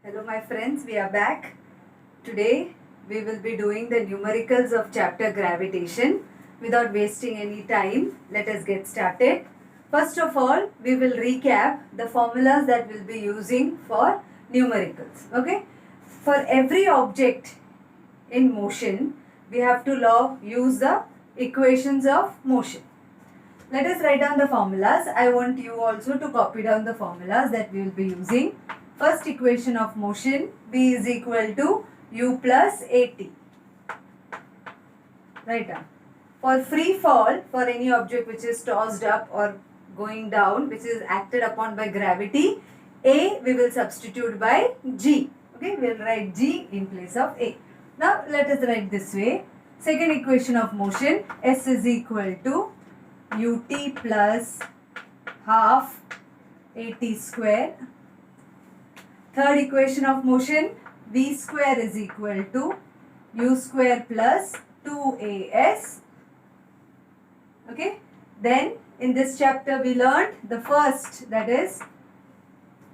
Hello my friends, we are back. Today we will be doing the numericals of chapter Gravitation. Without wasting any time, let us get started. First of all, we will recap the formulas that we'll be using for numericals. Okay? For every object in motion, we have to use the equations of motion. Let us write down the formulas. I want you also to copy down the formulas that we will be using. First equation of motion, V is equal to U plus AT. Write down. For free fall, for any object which is tossed up or going down, which is acted upon by gravity, A we will substitute by G. Okay, we will write G in place of A. Now let us write this way. Second equation of motion, S is equal to ut plus half at square. Third equation of motion, v square is equal to u square plus 2as. Okay. Then in this chapter we learned the first, that is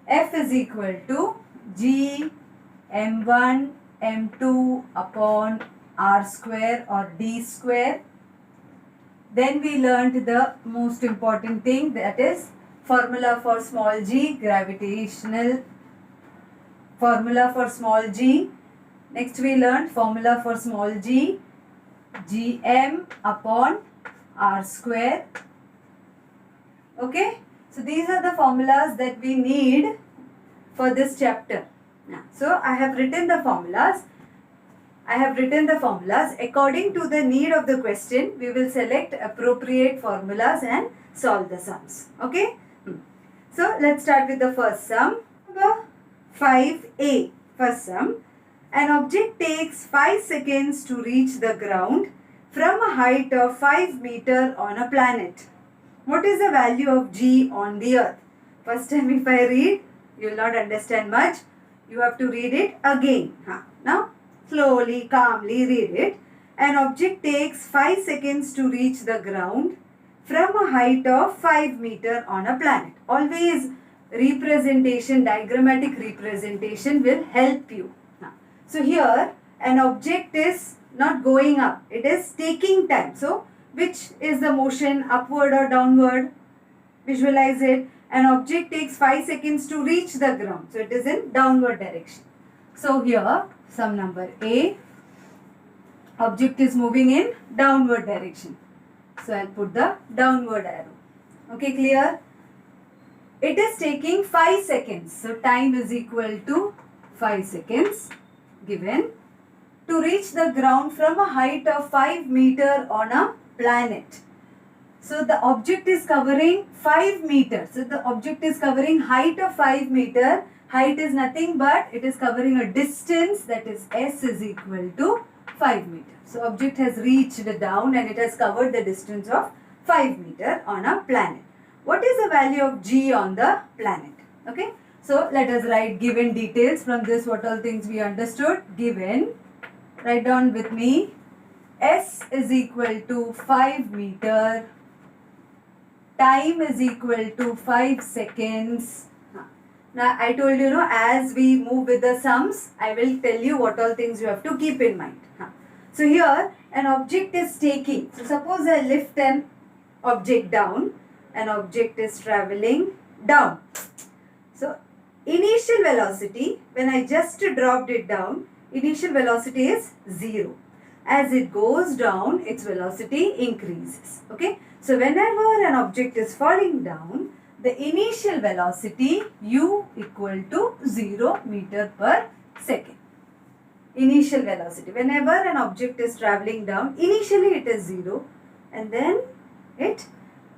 F is equal to g m1 m2 upon r square or d square. Then we learned the most important thing, that is formula for small g, gravitational formula for small g. Next we learned formula for small g, gm upon r square. Okay. So these are the formulas that we need for this chapter. So I have written the formulas. According to the need of the question. We will select appropriate formulas and solve the sums. Okay. So let's start with the first sum. Number 5a. First sum. An object takes 5 seconds to reach the ground from a height of 5 meters on a planet. What is the value of g on the earth? First time if I read, you will not understand much. You have to read it again. Now slowly, calmly read it. An object takes 5 seconds to reach the ground from a height of 5 meters on a planet. Always representation, diagrammatic representation will help you. So here an object is not going up. It is taking time. So which is the motion, upward or downward? Visualize it. An object takes 5 seconds to reach the ground. So it is in downward direction. So here sum number A, object is moving in downward direction. So I'll put the downward arrow. Okay, clear? It is taking 5 seconds. So time is equal to 5 seconds given to reach the ground from a height of 5 meters on a planet. So the object is covering 5 meters. So the object is covering height of 5 meters. Height is nothing but it is covering a distance, that is S is equal to 5 meters. So object has reached down and it has covered the distance of 5 meters on a planet. What is the value of g on the planet? Okay. So let us write given details. From this what all things we understood. Given, write down with me, S is equal to 5 meters. Time is equal to 5 seconds. Now I told you, as we move with the sums, I will tell you what all things you have to keep in mind. So here an object is taking. So suppose I lift an object down. An object is travelling down. So initial velocity, when I just dropped it down, initial velocity is 0. As it goes down, its velocity increases. Okay. So whenever an object is falling down, the initial velocity u equal to 0 meter per second. Initial velocity. Whenever an object is travelling down, initially it is 0 and then it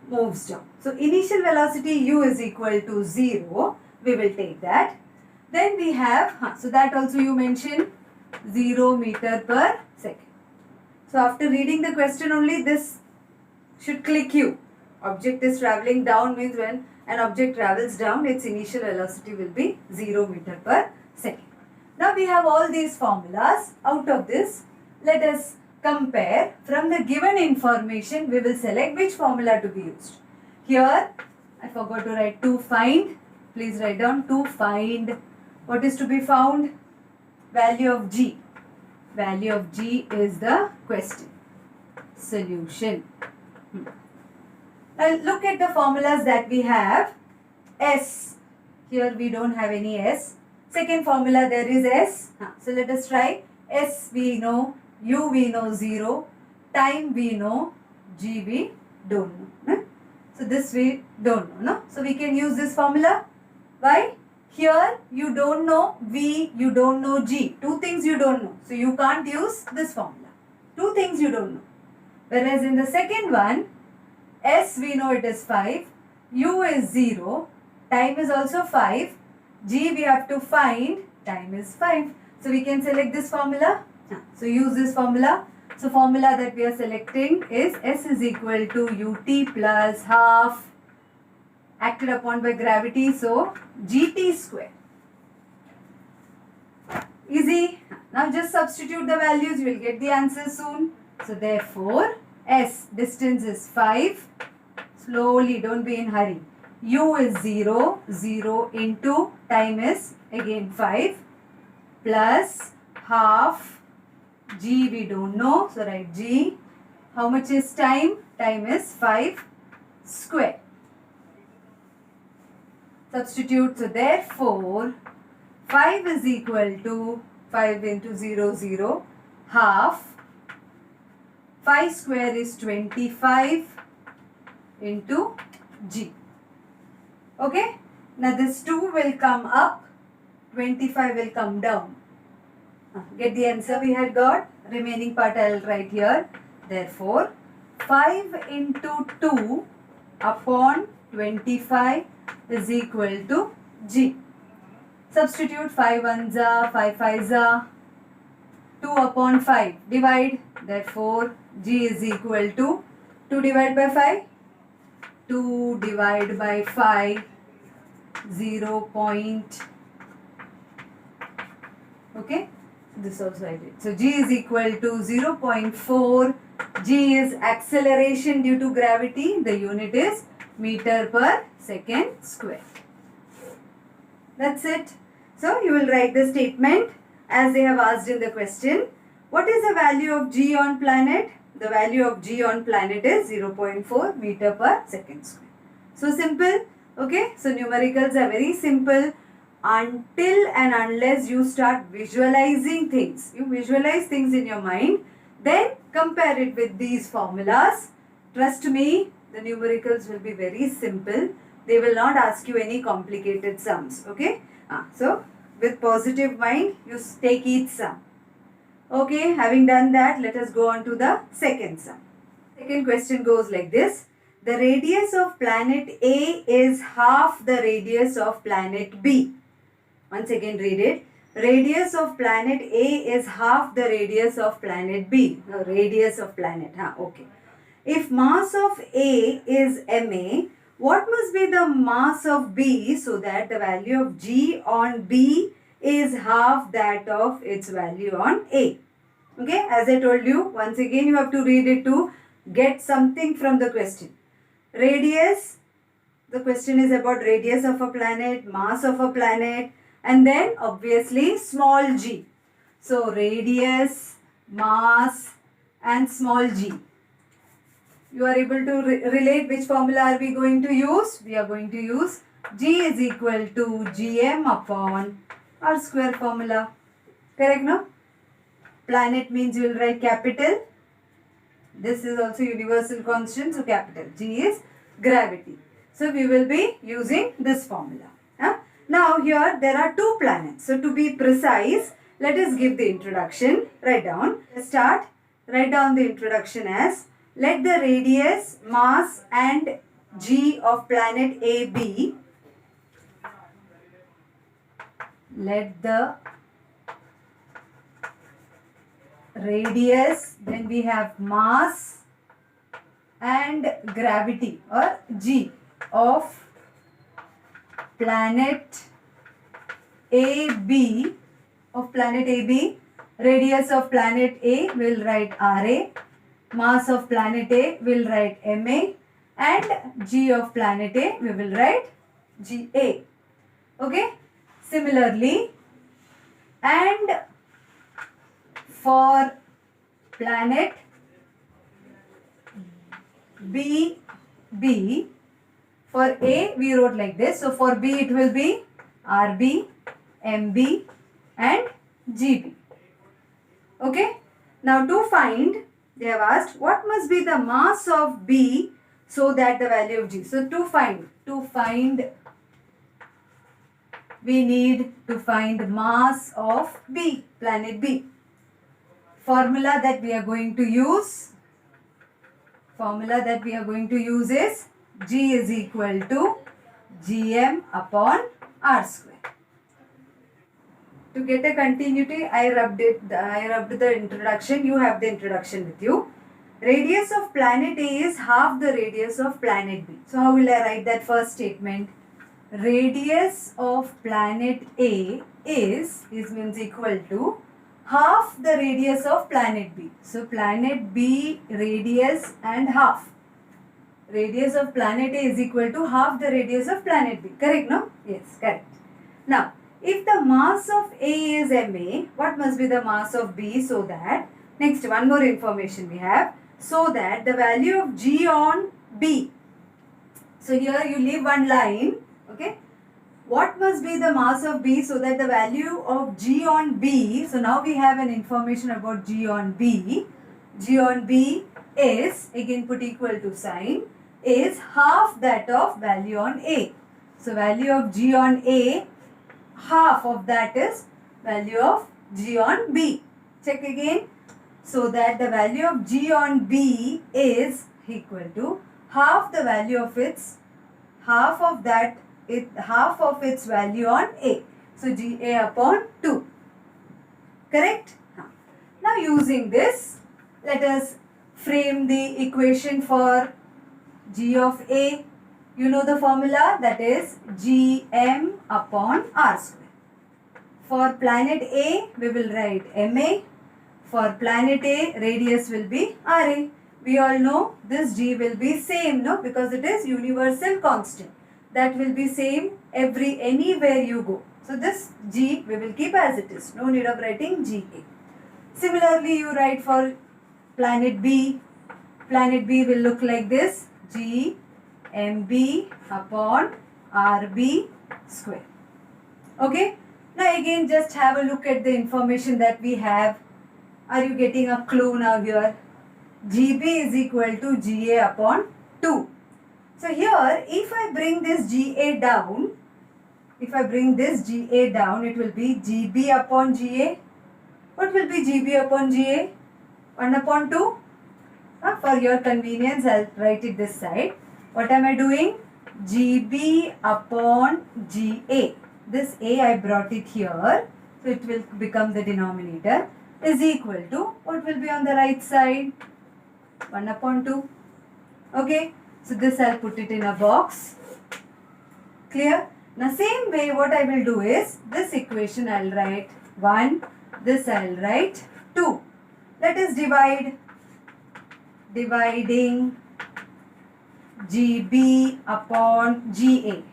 moves down. So initial velocity u is equal to 0. We will take that. Then we have, so that also you mentioned 0 meter per second. So after reading the question only, this should click you. Object is travelling down means when an object travels down, its initial velocity will be 0 meter per second. Now we have all these formulas. Out of this, let us compare. From the given information, we will select which formula to be used. Here, I forgot to write to find. Please write down to find What is to be found? Value of G. Value of G is the question. Solution. Now look at the formulas that we have. S. Here we don't have any S. Second formula there is S. So let us try. S we know. U we know 0. Time we know. G we don't know. So this we don't know. No? So we can use this formula. Why? Here you don't know V, you don't know G. Two things you don't know. So you can't use this formula. Two things you don't know. Whereas in the second one, S we know it is 5, U is 0, time is also 5, G we have to find, time is 5. So we can select this formula. So use this formula. So formula that we are selecting is S is equal to UT plus half acted upon by gravity, so GT square. Easy. Now just substitute the values, you will get the answer soon. So therefore, S distance is 5. Slowly, don't be in hurry. U is 0. 0 into time is again 5 plus half. G we don't know, so write G. How much is time? Time is 5 square. Substitute. So therefore, 5 is equal to 5 into 0, 0. Half. 5 square is 25 into G. Okay. Now this 2 will come up. 25 will come down. Get the answer we had got. Remaining part I will write here. Therefore, 5 into 2 upon 25 is equal to G. Substitute 5 ones are, 5 fives are, 2 upon 5. Divide. Therefore, G is equal to 2 divided by 5. 2 divided by 5. 0. Okay. This also I did. So G is equal to 0.4. G is acceleration due to gravity. The unit is meter per second square. That's it. So you will write the statement as they have asked in the question. What is the value of G on planet? The value of G on planet is 0.4 meter per second square. So simple. Okay. So numericals are very simple. Until and unless you start visualizing things, you visualize things in your mind, then compare it with these formulas. Trust me, the numericals will be very simple. They will not ask you any complicated sums. Okay. So with positive mind, you take each sum. Okay. Having done that, let us go on to the second sum. Second question goes like this. The radius of planet A is half the radius of planet B. Once again read it. Radius of planet A is half the radius of planet B. No, radius of planet. Okay. If mass of A is ma, what must be the mass of B so that the value of G on B is half that of its value on A? Okay. As I told you, once again you have to read it to get something from the question. Radius. The question is about radius of a planet, mass of a planet. And then obviously small g. So radius, mass and small g. You are able to relate which formula are we going to use? We are going to use G is equal to Gm upon R square formula. Correct, no? Planet means you will write capital. This is also universal constant. So capital G is gravity. So we will be using this formula. Now here there are two planets. So to be precise, let us give the introduction. Write down. Start. Write down the introduction as, let the radius, mass and G of planet A be. Let the radius, then we have mass and gravity or G of planet AB, radius of planet A will write RA, mass of planet A will write MA and G of planet A we will write GA. Okay. Similarly, planet B. For A we wrote like this. So for B it will be RB, MB and GB. Okay. Now to find, they have asked what must be the mass of B so that the value of G. So to find we need to find mass of B, planet B. Formula that we are going to use is G is equal to Gm upon R square. To get a continuity, I rubbed the introduction. You have the introduction with you. Radius of planet A is half the radius of planet B. So how will I write that first statement? Radius of planet A is means equal to half the radius of planet B. So planet B radius and half. Radius of planet A is equal to half the radius of planet B. Correct, no? Yes, correct. Now, if the mass of A is MA, what must be the mass of B so that, next one more information we have, so that the value of G on B. So here you leave one line, okay. What must be the mass of B so that the value of G on B, so now we have an information about G on B. G on B is, again put equal to sign, is half that of value on A. So value of G on A, half of that is value of G on B. Check again. So that the value of G on B is equal to half the value of its, half of its value on A. So GA upon 2. Correct? Now using this, let us frame the equation for G of A. You know the formula, that is Gm upon R square. For planet A, we will write MA. For planet A, radius will be RA. We all know this G will be same, no? Because it is universal constant. That will be same anywhere you go. So this G we will keep as it is. No need of writing GA. Similarly, you write for planet B. Planet B will look like this. G MB upon RB square. Okay. Now again just have a look at the information that we have. Are you getting a clue now here? GB is equal to GA upon 2. So here if I bring this GA down, it will be GB upon GA. What will be GB upon GA? 1 upon 2. For your convenience, I'll write it this side. What am I doing? GB upon GA. This A I brought it here. So it will become the denominator. Is equal to, what will be on the right side? 1 upon 2. Okay. So this I'll put it in a box. Clear? Now same way what I will do is, this equation I'll write 1. This I'll write 2. Let us divide. Dividing GB upon GA.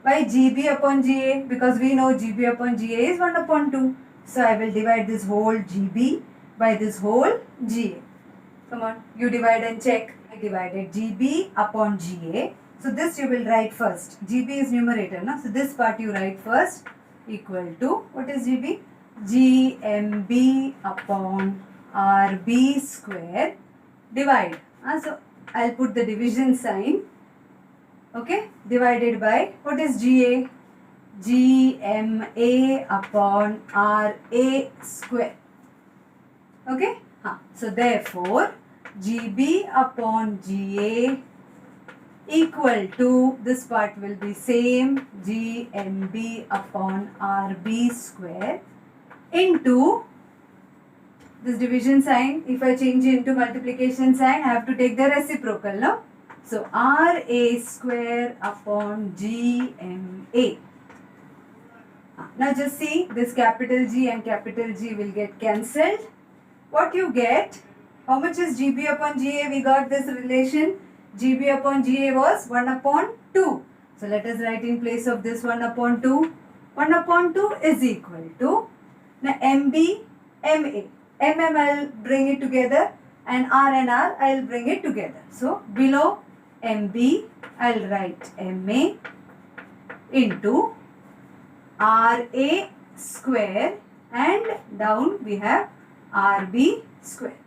Why GB upon GA? Because we know GB upon GA is 1 upon 2. So I will divide this whole GB by this whole GA. Come on, you divide and check. I divided GB upon GA. So this you will write first. GB is numerator, no? So this part you write first, equal to, what is GB? GMB upon RB square. Divide. So I'll put the division sign. Okay. Divided by, what is GA? GMA upon RA square. Okay. So therefore, GB upon GA equal to, this part will be same, GMB upon RB square into this division sign. If I change it into multiplication sign, I have to take the reciprocal, no? So RA square upon GMA. Now just see, this capital G and capital G will get cancelled. What you get? How much is GB upon GA? We got this relation. GB upon GA was 1 upon 2. So let us write in place of this 1 upon 2. 1 upon 2 is equal to, now MB, MA. mm I'll bring it together, and r I'll bring it together. So below mb I'll write ma into ra square, and down we have rb square.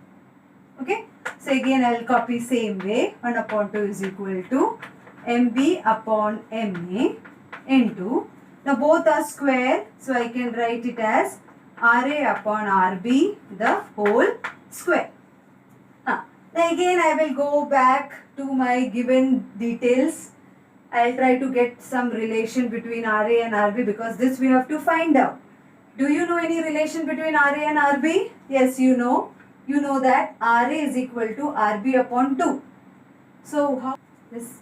Okay. So again I'll copy same way. 1 upon 2 is equal to mb upon ma into, now both are square, so I can write it as ra upon rb the whole square. Now again I will go back to my given details. I'll try to get some relation between ra and rb, because this we have to find out. Do you know any relation between ra and rb? Yes, you know. You know that ra is equal to rb upon 2. So how? Just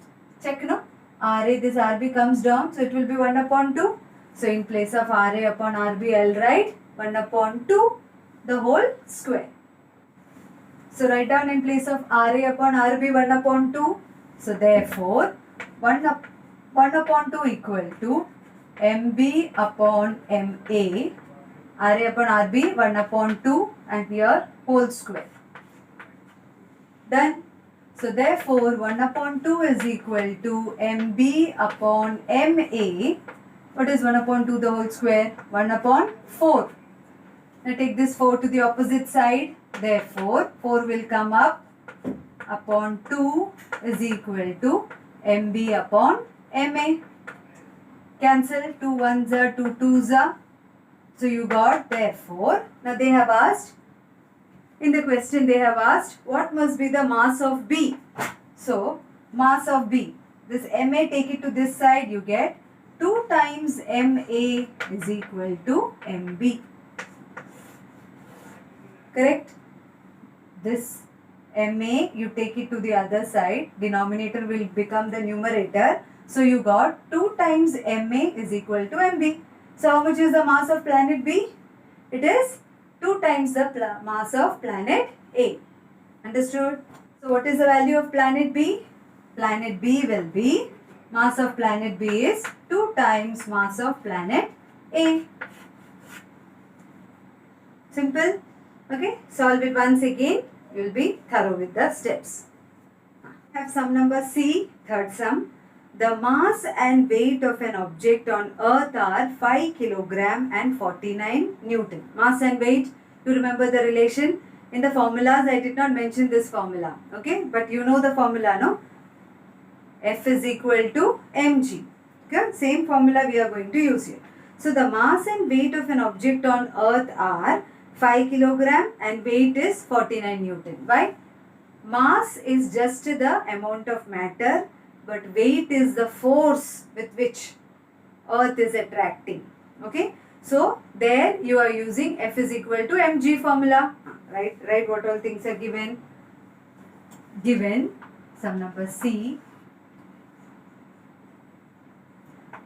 check, no? ra, this rb comes down, so it will be 1 upon 2. So in place of ra upon rb, I'll write 1 upon 2 the whole square. So write down in place of ra upon rb 1 upon 2. So therefore 1 upon 2 equal to mb upon ma, ra upon rb 1 upon 2, and here whole square. Done. So therefore 1 upon 2 is equal to mb upon ma. What is 1 upon 2 the whole square? 1 upon 4. Now take this 4 to the opposite side. Therefore 4 will come up, upon 2 is equal to mb upon ma. Cancel, 2 1s are 2 2s are. So you got, therefore, now they have asked, in the question they have asked, what must be the mass of B? So, mass of B, this Ma, take it to this side, you get 2 times Ma is equal to Mb. Correct? This Ma, you take it to the other side, denominator will become the numerator. So, you got 2 times Ma is equal to Mb. So, how much is the mass of planet B? It is 2 times the mass of planet A. Understood? So, what is the value of planet B? Planet B will be, mass of planet B is 2 times mass of planet A. Simple? Okay. Solve it once again. You will be thorough with the steps. Have sum number C, third sum. The mass and weight of an object on earth are 5 kilogram and 49 Newton. Mass and weight, you remember the relation? In the formulas, I did not mention this formula. Okay, but you know the formula, no? F is equal to mg. Okay, same formula we are going to use here. So, the mass and weight of an object on earth are 5 kilogram and weight is 49 Newton. Why? Mass is just the amount of matter, but weight is the force with which earth is attracting. Okay. So, there you are using F is equal to mg formula. Right, what all things are given? Given, sum number C,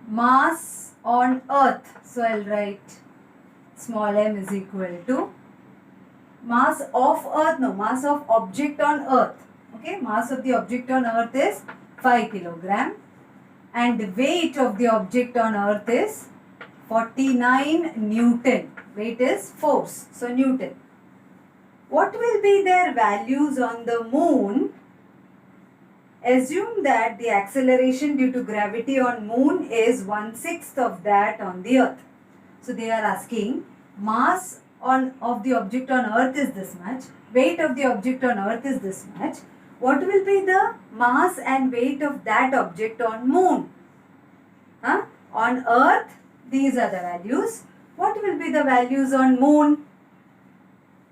mass on earth. So, I will write small m is equal to mass of earth, no, mass of object on earth. Okay, mass of the object on earth is 5 kilogram and the weight of the object on earth is 49 Newton. Weight is force, so Newton. What will be their values on the moon? Assume that the acceleration due to gravity on moon is 1/6 of that on the earth. So they are asking, mass of the object on earth is this much, weight of the object on earth is this much. What will be the mass and weight of that object on moon? On earth, these are the values. What will be the values on moon?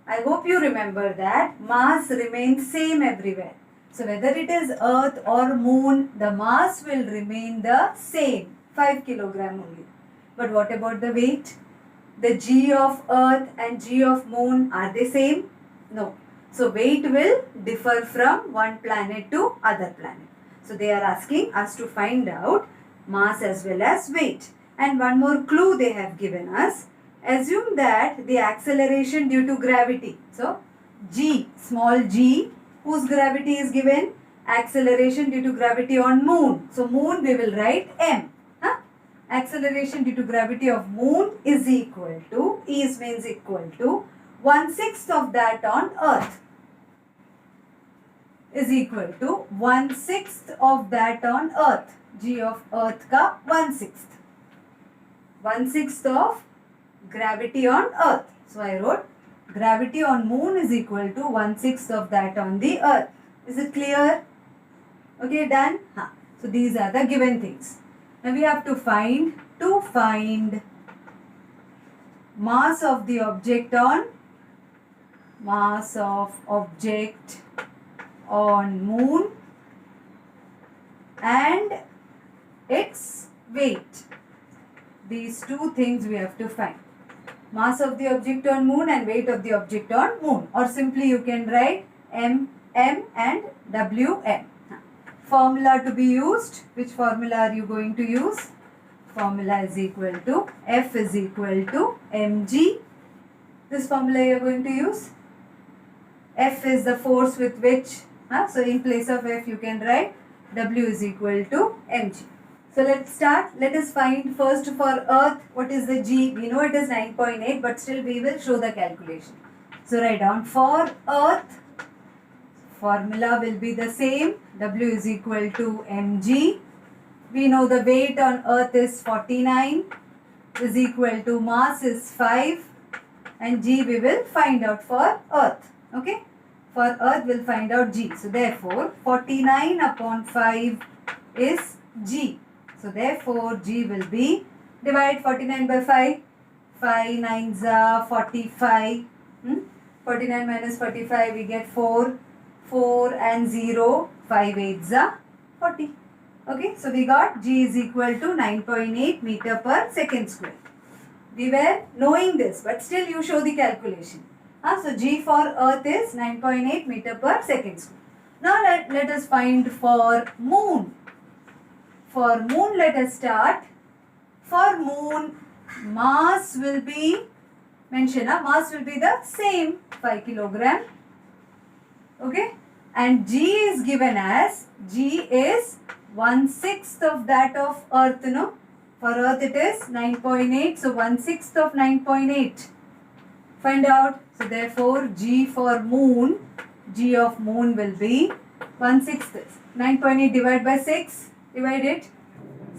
I hope you remember that mass remains same everywhere. So whether it is earth or moon, the mass will remain the same, 5 kilogram only. But what about the weight? The g of earth and g of moon, are they same? No. So weight will differ from one planet to other planet. So they are asking us to find out mass as well as weight. And one more clue they have given us. Assume that the acceleration due to gravity. So g, small g, whose gravity is given? Acceleration due to gravity on moon. So moon we will write m. Acceleration due to gravity of moon is equal to, is means equal to 1/6 of that on earth is equal to 1/6 of that on earth. G of earth ka 1/6. 1/6 of gravity on earth. So I wrote gravity on moon is equal to 1/6 of that on the earth. Is it clear? Okay, done? So these are the given things. Now we have to find mass of the object on moon and its weight. These two things we have to find. Mass of the object on moon and weight of the object on moon. Or simply you can write M and WM. Formula to be used. Which formula are you going to use? Formula is equal to F is equal to mg. This formula you are going to use. F is the force with which, so in place of F you can write W is equal to mg. So let's start. Let us find first for earth what is the G. We know it is 9.8 but still we will show the calculation. So write down for earth. Formula will be the same. W is equal to mg. We know the weight on earth is 49 is equal to mass is 5 and G we will find out for earth. Okay. For earth we'll find out G. So therefore 49 upon 5 is G. So therefore G will be, divide 49 by 5. 5 9s are 45. 49 minus 45 we get 4. 4 and 0. 5 8s are 40. Okay, so we got G is equal to 9.8 meter per second square. We were knowing this but still you show the calculation. So G for earth is 9.8 meter per second square. Now let us find for moon. For moon let us start. For moon mass will be, mass will be the same 5 kilogram. Okay, and G is given as, G is 1/6 of that of earth, no? For earth it is 9.8, so 1/6 of 9.8. Find out. So therefore G for moon, G of moon will be 1/6. 9.8 divided by 6. Divide it.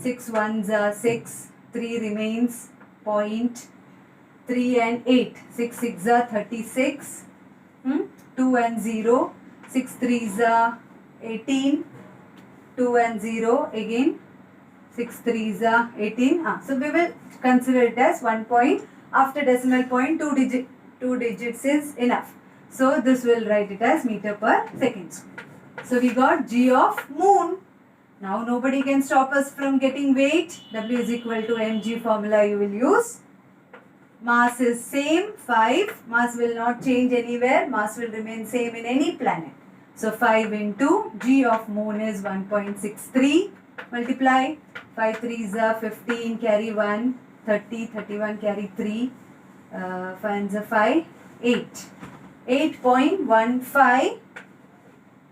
6 1s are 6. 3 remains 0.3 and 8. 6 6s are 36. 2 and 0. 6 3s are 18. 2 and 0 again. 6 3s are 18. So we will consider it as 1 point. After decimal point, 2 digits is enough. So this will write it as meter per second square. So we got G of moon. Now nobody can stop us from getting weight. W is equal to mg formula you will use. Mass is same 5. Mass will not change anywhere. Mass will remain same in any planet. So 5 into G of moon is 1.63. Multiply. 5 3s are 15, carry 1. 30, 31, carry 3. 5 are 5. 8. 8.15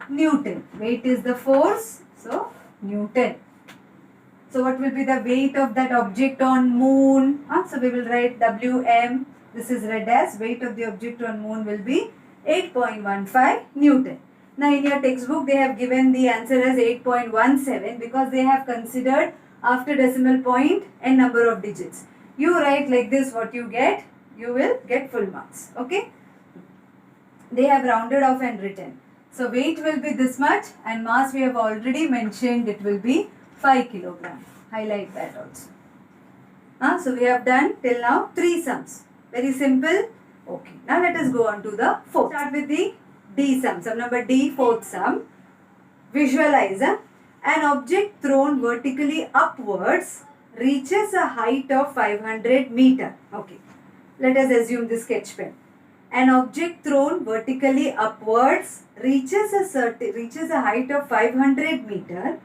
Newton. Weight is the force. So Newton. So what will be the weight of that object on moon? So we will write Wm. This is read as weight of the object on moon will be 8.15 Newton. Now in your textbook they have given the answer as 8.17 because they have considered after decimal point n number of digits. You write like this, what you get, you will get full marks. Okay. They have rounded off and written. So weight will be this much and mass we have already mentioned, it will be 5 kilogram. Highlight that also. So we have done till now 3 sums. Very simple. Okay. Now let us go on to the fourth. Start with the D sum. Sum number D, fourth sum. Visualize an object thrown vertically upwards reaches a height of 500 meter. Okay. Let us assume this sketch pen. An object thrown vertically upwards reaches a height of 500 meter.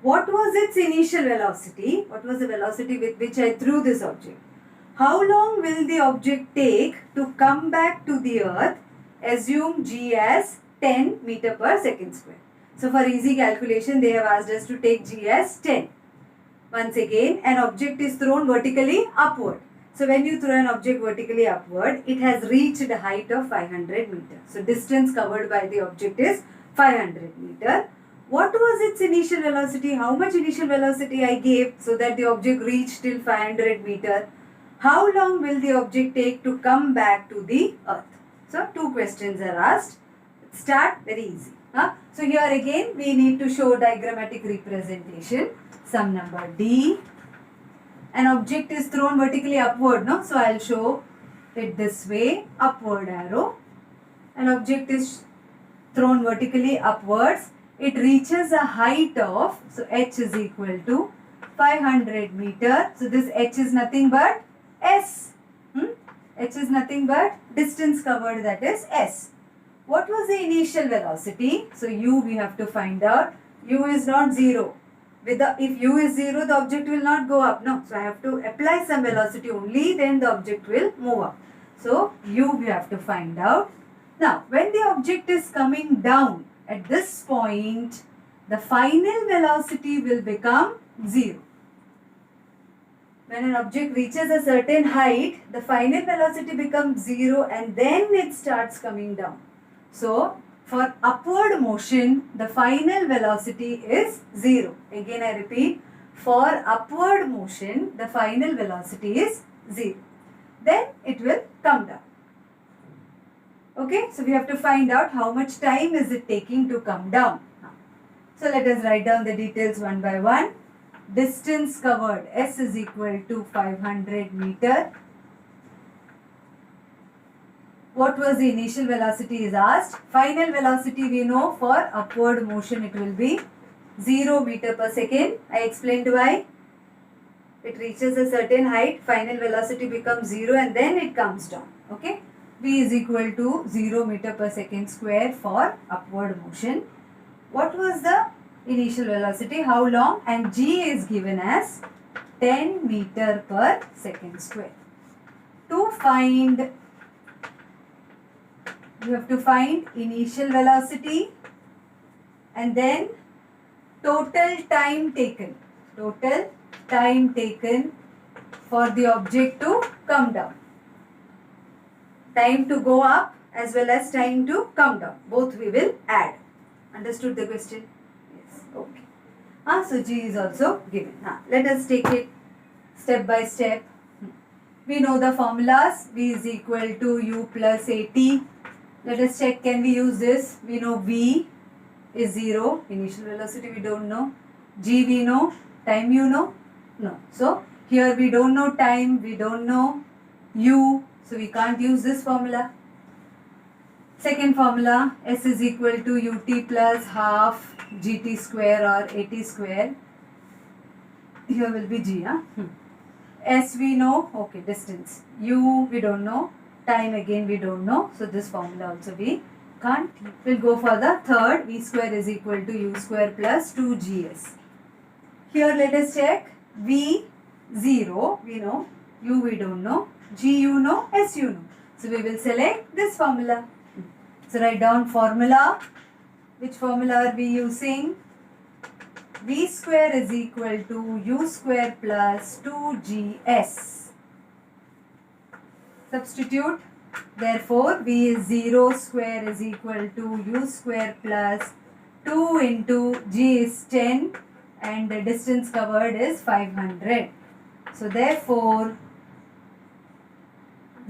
What was its initial velocity? What was the velocity with which I threw this object? How long will the object take to come back to the earth? Assume G as 10 meter per second square. So for easy calculation, they have asked us to take G as 10. Once again, an object is thrown vertically upward. So when you throw an object vertically upward, it has reached a height of 500 meters. So distance covered by the object is 500 meter. What was its initial velocity? How much initial velocity I gave so that the object reached till 500 meter? How long will the object take to come back to the earth? So two questions are asked. Start very easy. So here again we need to show diagrammatic representation. Sum number D. An object is thrown vertically upward, no? So I'll show it this way, upward arrow. An object is thrown vertically upwards. It reaches a height of, so h is equal to 500 meter. So this h is nothing but s. H is nothing but distance covered, that is s. What was the initial velocity? So u we have to find out. U is not 0. If u is 0, the object will not go up. No. So I have to apply some velocity only, then the object will move up. So u we have to find out. Now when the object is coming down, at this point, the final velocity will become 0. When an object reaches a certain height, the final velocity becomes 0 and then it starts coming down. So, for upward motion, the final velocity is 0. Again I repeat, for upward motion, the final velocity is 0. Then it will come down. Okay, so we have to find out how much time is it taking to come down. So let us write down the details one by one. Distance covered, S is equal to 500 meter. What was the initial velocity is asked. Final velocity we know, for upward motion it will be 0 meter per second. I explained why. It reaches a certain height, final velocity becomes 0 and then it comes down. Okay. V is equal to 0 meter per second square for upward motion. What was the initial velocity? How long? And G is given as 10 meter per second square. To find, you have to find initial velocity and then total time taken. Total time taken for the object to come down. Time to go up as well as time to come down. Both we will add. Understood the question? Yes. Okay. So G is also given. Let us take it step by step. We know the formulas. V is equal to U plus AT. Let us check, can we use this? We know V is 0. Initial velocity we don't know. G we know. Time you know? No. So here we don't know time. We don't know U. So we can't use this formula. Second formula, S is equal to ut plus half gt square or at square. Here will be G. S we know, okay, distance. U we don't know, time again we don't know. So this formula also we can't. We'll go for the third. V square is equal to u square plus 2gs. Here let us check. V 0 we know, U we don't know. G you know, S you know. So we will select this formula. So write down formula. Which formula are we using? V square is equal to U square plus 2GS. Substitute. Therefore, V is 0 square is equal to U square plus 2 into G is 10 and the distance covered is 500. So therefore,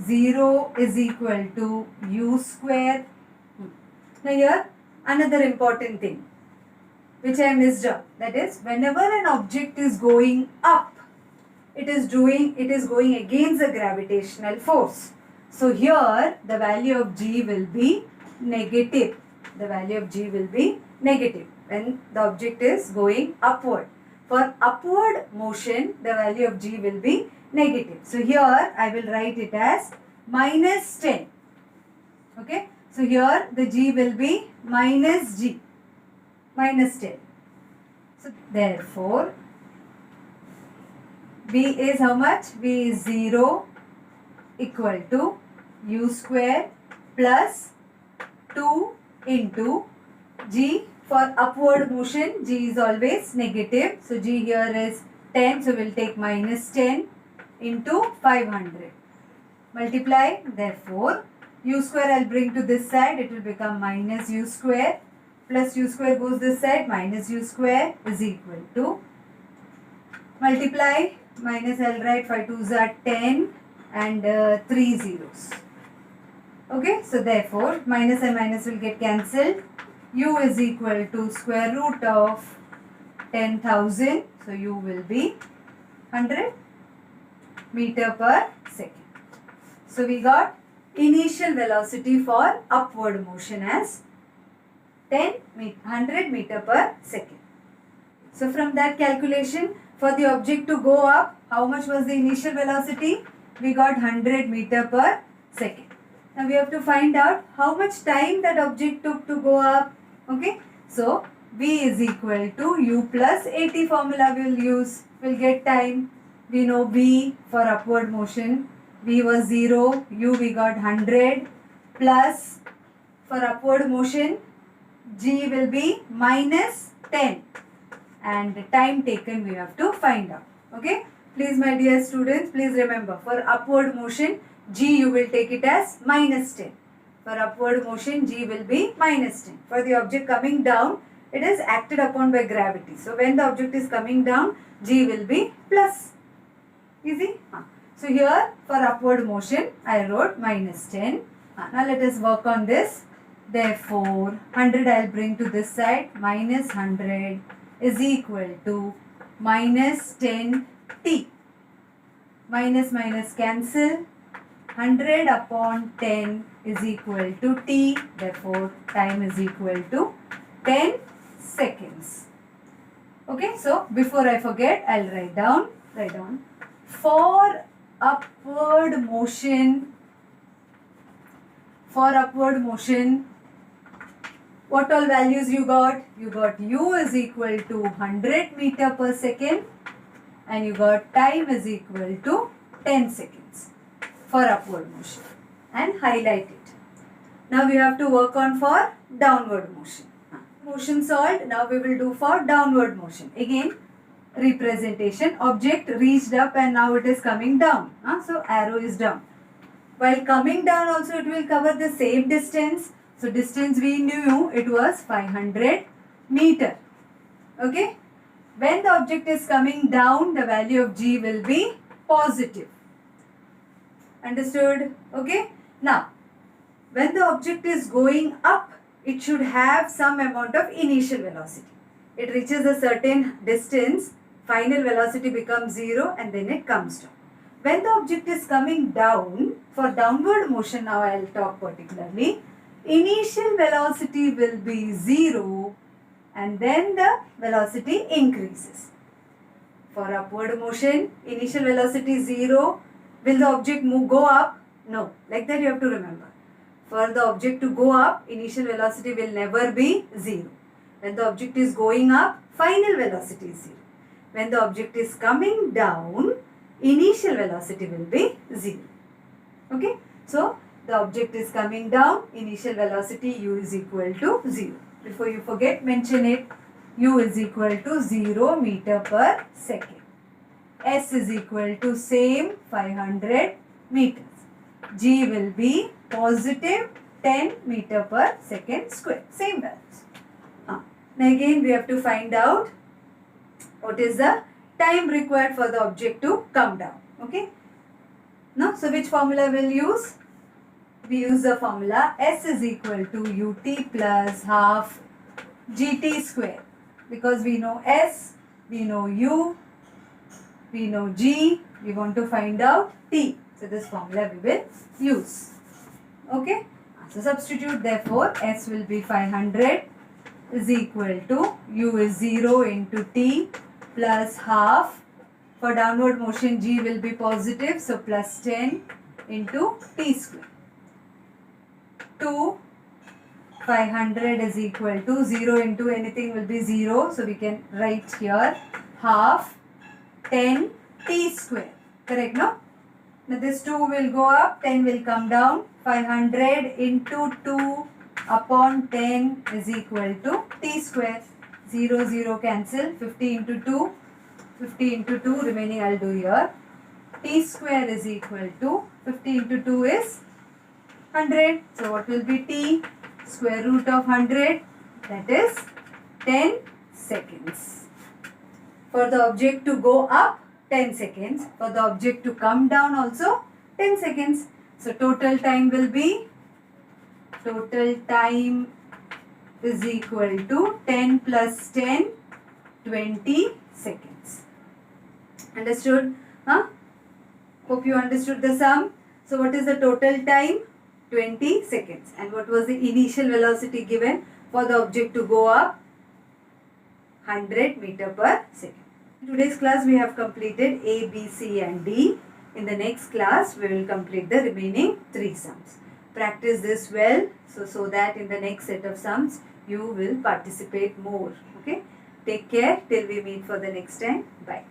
0 is equal to U square. Now here another important thing which I missed out, that is, whenever an object is going up, it is going against the gravitational force. So here the value of G will be negative. The value of G will be negative when the object is going upward. For upward motion, the value of G will be negative. So here I will write it as minus 10. Okay. So here the G will be minus G. Minus 10. So therefore, V is how much? V is 0 equal to U square plus 2 into G. For upward motion, G is always negative. So G here is 10. So we'll take minus 10 into 500. Multiply, therefore, u square I'll bring to this side, it will become minus u square, plus u square goes this side, minus u square is equal to, multiply, minus I'll write 5 2s are 10 and 3 zeros. Okay, so therefore, minus and minus will get cancelled. U is equal to square root of 10,000. So, U will be 100 meter per second. So, we got initial velocity for upward motion as 100 meter per second. So, from that calculation, for the object to go up, how much was the initial velocity? We got 100 meter per second. Now, we have to find out how much time that object took to go up. Okay. So, V is equal to U plus AT formula we will use. We will get time. We know V for upward motion. V was 0. U we got 100 plus for upward motion. G will be minus 10. And time taken we have to find out. Okay. Please my dear students, please remember for upward motion G you will take it as minus 10. For upward motion G will be minus 10. For the object coming down it is acted upon by gravity. So when the object is coming down G will be plus. Easy? So here for upward motion I wrote minus 10. Now let us work on this. Therefore 100 I will bring to this side, minus 100 is equal to minus 10t. Minus minus cancel. 100 upon 10 is equal to t. Therefore, time is equal to 10 seconds. Okay, so before I forget, I'll write down. For upward motion, what all values you got? You got u is equal to 100 meter per second and you got time is equal to 10 seconds for upward motion and highlight it. Now we have to work on for downward motion. Motion solved. Now we will do for downward motion. Again representation. Object reached up and now it is coming down. So arrow is down. While coming down also it will cover the same distance. So distance we knew it was 500 meter. Okay. When the object is coming down, the value of G will be positive. Understood? Okay. Now, when the object is going up, it should have some amount of initial velocity. It reaches a certain distance, final velocity becomes 0 and then it comes down. When the object is coming down, for downward motion now I will talk particularly, initial velocity will be 0 and then the velocity increases. For upward motion, initial velocity 0. Will the object go up? No. Like that you have to remember. For the object to go up, initial velocity will never be 0. When the object is going up, final velocity is 0. When the object is coming down, initial velocity will be 0. Okay. So, the object is coming down, initial velocity u is equal to 0. Before you forget, mention it. U is equal to 0 meter per second. S is equal to same 500 meters. G will be positive 10 meter per second square. Same values. Now again we have to find out what is the time required for the object to come down. Okay. Now, so which formula we'll use? We use the formula S is equal to ut plus half gt square. Because we know S, we know u, we know g, we want to find out t. So, this formula we will use. Okay. So, substitute therefore S will be 500 is equal to u is 0 into t plus half. For downward motion g will be positive. So, plus 10 into t square. 2 500 is equal to 0 into anything will be 0. So, we can write here half 10 t square. Correct, no? Now, this 2 will go up, 10 will come down. 500 into 2 upon 10 is equal to t square. 0, 0 cancel. 50 into 2. 50 into 2 remaining I will do here. t square is equal to 50 into 2 is 100. So what will be t? Square root of 100, that is 10 seconds. For the object to go up, 10 seconds. For the object to come down also, 10 seconds. So total time will be, total time is equal to 10 plus 10, 20 seconds. Understood? Huh? Hope you understood the sum. So what is the total time? 20 seconds. And what was the initial velocity given for the object to go up? 100 meter per second. In today's class we have completed A, B, C and D. In the next class we will complete the remaining 3 sums. Practice this well so that in the next set of sums you will participate more. Okay. Take care till we meet for the next time. Bye.